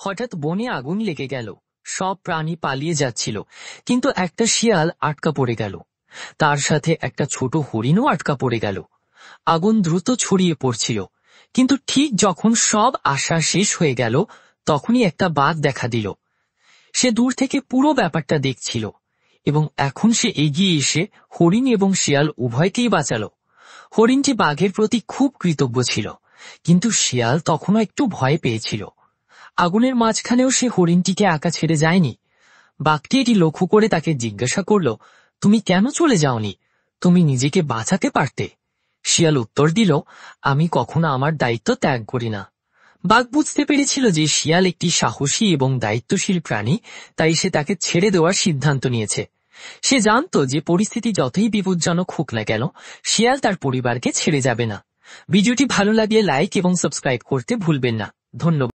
হঠাৎ বনে আগুন লেগে গেল। সব প্রাণী পালিয়ে যাচ্ছিল, কিন্তু একটা শিয়াল আটকা পড়ে গেল। তার সাথে একটা ছোট হরিণও আটকা পড়ে গেল। আগুন দ্রুত ছড়িয়ে পড়ছিল, কিন্তু ঠিক যখন সব আশা শেষ হয়ে গেল তখনই একটা বাঘ দেখা দিল। সে দূর থেকে পুরো ব্যাপারটা দেখছিল, এবং এখন সে এগিয়ে এসে হরিণ এবং শিয়াল উভয়কেই বাঁচালো। হরিণটি বাঘের প্রতি খুব কৃতজ্ঞ ছিল, কিন্তু শিয়াল তখনও একটু ভয় পেয়েছিল। আগুনের মাঝখানেও সে হরিণটিকে একা ছেড়ে যায়নি। বাঘটি এটি লক্ষ্য করে তাকে জিজ্ঞাসা করল, তুমি কেন চলে যাওনি? তুমি নিজেকে বাঁচাতে পারতে। শিয়াল উত্তর দিল, আমি কখনো আমার দায়িত্ব ত্যাগ করি না। বাঘ বুঝতে পেরেছিল যে শিয়াল একটি সাহসী এবং দায়িত্বশীল প্রাণী, তাই সে তাকে ছেড়ে দেওয়ার সিদ্ধান্ত নিয়েছে। সে জানত যে পরিস্থিতি যতই বিপজ্জনক হোক না কেন, শিয়াল তার পরিবারকে ছেড়ে যাবে না। ভিডিওটি ভালো লাগলে লাইক এবং সাবস্ক্রাইব করতে ভুলবেন না। ধন্যবাদ।